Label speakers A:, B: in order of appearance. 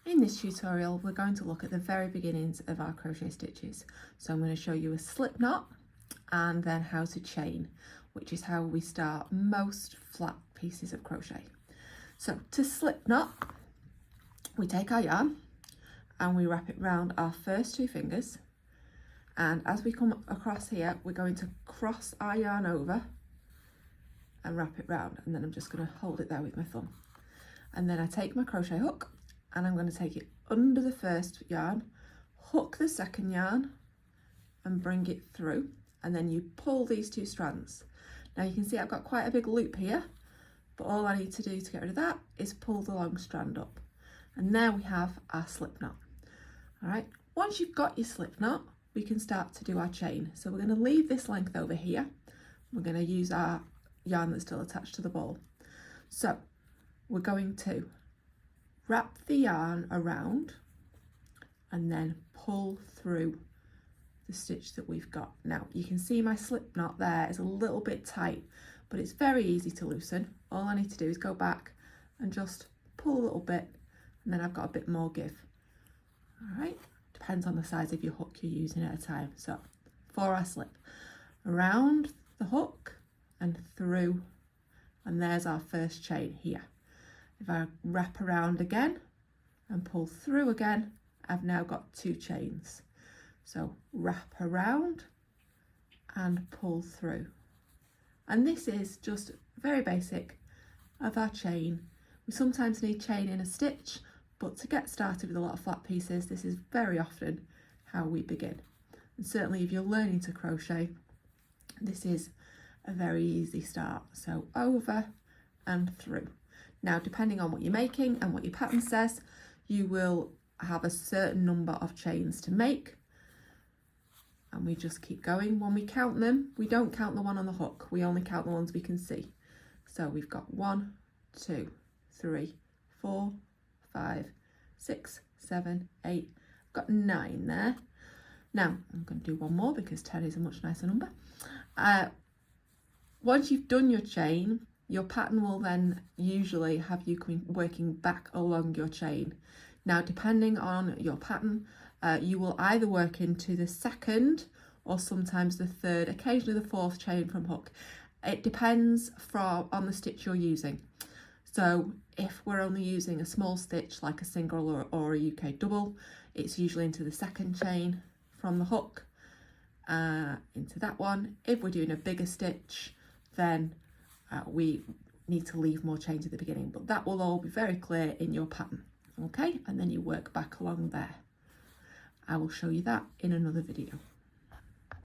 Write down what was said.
A: In this tutorial, we're going to look at the very beginnings of our crochet stitches. So I'm going to show you a slip knot and then how to chain, which is how we start most flat pieces of crochet. So to slip knot, we take our yarn and we wrap it round our first two fingers. And as we come across here, we're going to cross our yarn over and wrap it round. And then I'm just going to hold it there with my thumb. And then I take my crochet hook and I'm going to take it under the first yarn, hook the second yarn and bring it through, and then you pull these two strands. Now you can see I've got quite a big loop here, but all I need to do to get rid of that is pull the long strand up, and there we have our slip knot. All right, once you've got your slip knot, we can start to do our chain. So we're going to leave this length over here. We're going to use our yarn that's still attached to the ball. So we're going to wrap the yarn around and then pull through the stitch that we've got. Now you can see my slip knot there is a little bit tight, but it's very easy to loosen. All I need to do is go back and just pull a little bit, and then I've got a bit more give. All right, depends on the size of your hook you're using at a time. So for our slip, around the hook and through, and there's our first chain here. If I wrap around again and pull through again, I've now got two chains. So wrap around and pull through. And this is just very basic of our chain. We sometimes need chain in a stitch, but to get started with a lot of flat pieces, this is very often how we begin. And certainly if you're learning to crochet, this is a very easy start. So over and through. Now, depending on what you're making and what your pattern says, you will have a certain number of chains to make. And we just keep going. When we count them, we don't count the one on the hook. We only count the ones we can see. So we've got 1, 2, 3, 4, 5, 6, 7, 8. I've got 9 there. Now, I'm going to do one more because 10 is a much nicer number. Once you've done your chain, your pattern will then usually have you working back along your chain. Now, depending on your pattern, you will either work into the second or sometimes the third, occasionally the fourth chain from hook. It depends on the stitch you're using. So if we're only using a small stitch like a single or a UK double, it's usually into the second chain from the hook into that one. If we're doing a bigger stitch, then we need to leave more chains at the beginning, but that will all be very clear in your pattern. Okay, and then you work back along there. I will show you that in another video.